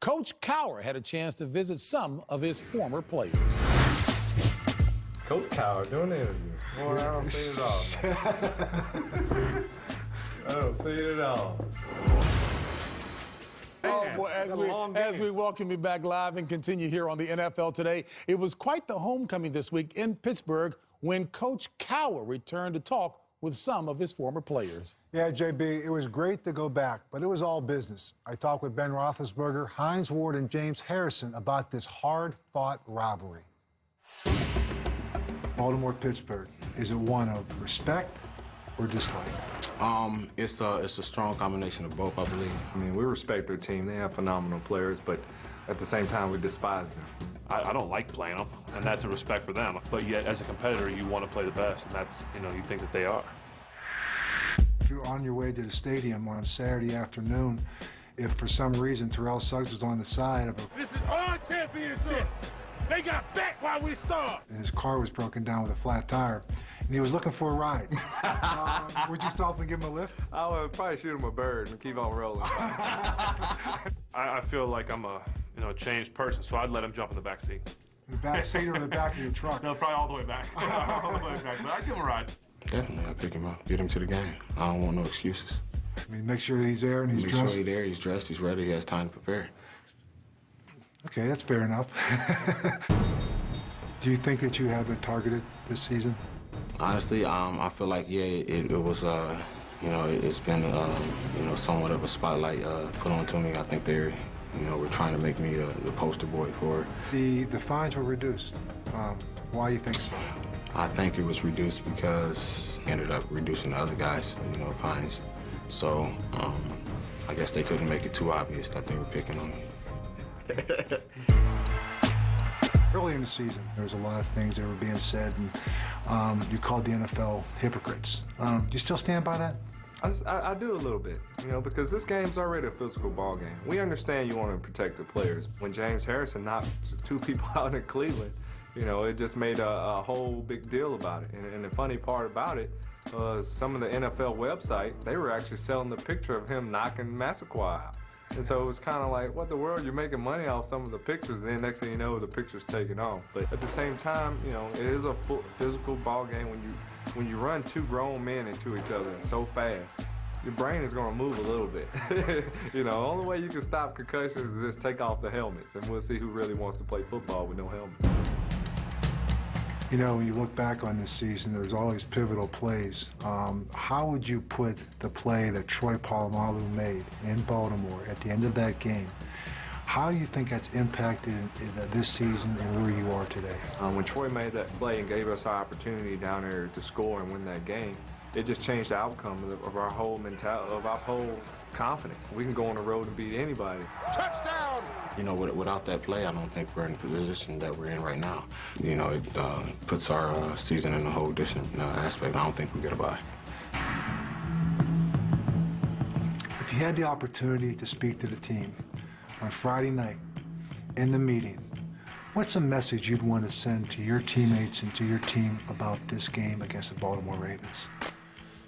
Coach Cowher had a chance to visit some of his former players. Coach Cowher doing the interview. Boy, I don't see it all. I don't see it at all. Oh, boy, as we welcome you back live and continue here on the NFL Today, it was quite the homecoming this week in Pittsburgh when Coach Cowher returned to talk with some of his former players. Yeah, JB, it was great to go back, but it was all business. I talked with Ben Roethlisberger, Hines Ward, and James Harrison about this hard-fought rivalry. Baltimore-Pittsburgh, is it one of respect or dislike? It's a strong combination of both, I believe. I mean, we respect their team. They have phenomenal players, but at the same time, we despise them. I don't like playing them, and that's a respect for them. But yet, as a competitor, you want to play the best, and that's, you think that they are. If you're on your way to the stadium on Saturday afternoon, if for some reason Terrell Suggs was on the side of a... This is our championship! They got back while we started! And his car was broken down with a flat tire, and he was looking for a ride. Would you stop and give him a lift? I would probably shoot him a bird and keep on rolling. I feel like I'm a changed person, so I'd let him jump in the back seat. In the back seat or in the back of your truck? No, probably all the way back. All the way back, but I'd give him a ride. Definitely, I'd pick him up, get him to the game. I don't want no excuses. I mean, make sure he's there and he's dressed. Make sure he's there, he's dressed, he's ready, he has time to prepare. Okay, that's fair enough. Do you think that you have been targeted this season? Honestly, I feel like, yeah, it was, it's been, somewhat of a spotlight put onto me. I think they're, we're trying to make me the poster boy for it. The fines were reduced. Why do you think so? I think it was reduced because ended up reducing the other guys, fines. So, I guess they couldn't make it too obvious that they were picking on me. Early in the season, there was a lot of things that were being said, and you called the NFL hypocrites. Do you still stand by that? I do a little bit, because this game's already a physical ball game. We understand you want to protect the players. When James Harrison knocked two people out in Cleveland, it just made a whole big deal about it. And the funny part about it, some of the NFL website, they were actually selling the picture of him knocking Massaquoi out. And so it was kind of like, what the world, you're making money off some of the pictures, and then next thing you know, the picture's taken off. But at the same time, it is a physical ball game. When you run two grown men into each other so fast, your brain is going to move a little bit. The only way you can stop concussions is just take off the helmets, and we'll see who really wants to play football with no helmet. When you look back on this season, there's always pivotal plays. How would you put the play that Troy Polamalu made in Baltimore at the end of that game? How do you think that's impacted this season and where you are today? When Troy made that play and gave us our opportunity down there to score and win that game, it just changed the outcome of our whole mentality, of our whole confidence. We can go on the road and beat anybody. Touchdown! Without that play, I don't think we're in the position that we're in right now. It puts our season in a whole different aspect. I don't think we get a bye. If you had the opportunity to speak to the team on Friday night in the meeting, what's a message you'd want to send to your teammates and to your team about this game against the Baltimore Ravens?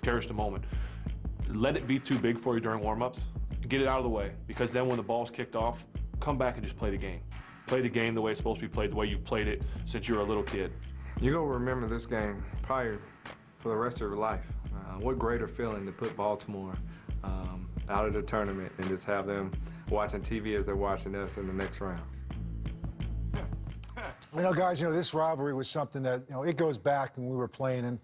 Cherish the moment. Let it be too big for you during warm-ups. Get it out of the way, because then when the ball's kicked off, come back and just play the game. Play the game the way it's supposed to be played, the way you've played it since you were a little kid. You're going to remember this game probably for the rest of your life. What greater feeling to put Baltimore out of the tournament and just have them watching TV as they're watching us in the next round. Guys, this rivalry was something that, it goes back when we were playing, and,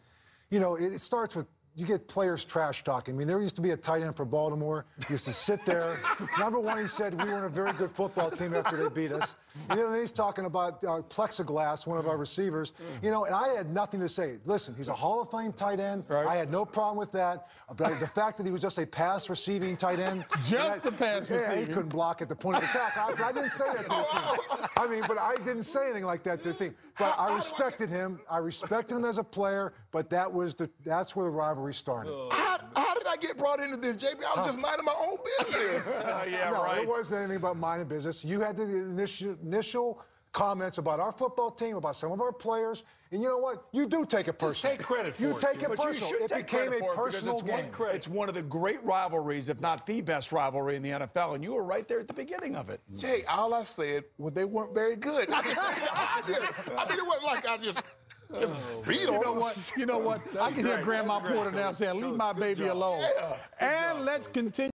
it starts with, you get players trash talking. I mean, there used to be a tight end for Baltimore. He used to sit there. Number one, he said we weren't a very good football team after they beat us. Then he's talking about plexiglass, one of our receivers. And I had nothing to say. Listen, he's a Hall of Fame tight end. Right. I had no problem with that. But the fact that he was just a pass-receiving tight end. Just a pass-receiving. Yeah, he couldn't block at the point of attack. I didn't say that to the team. But I didn't say anything like that to the team. But I respected him. I respected him as a player. But that's where the rivalry started. How did I get brought into this, JB? I was just minding my own business. No, it wasn't anything about minding business. You had the initial comments about our football team, about some of our players. And you know what? You do take it personal. Just take credit for it. You take it personal. It became a personal game. It's one of the great rivalries, if not the best rivalry in the NFL, and you were right there at the beginning of it. Jay, all I said was they weren't very good. I mean, it wasn't like I just beat on them. You know what? I can hear Grandma Porter now saying, leave my baby alone. Yeah. And let's continue.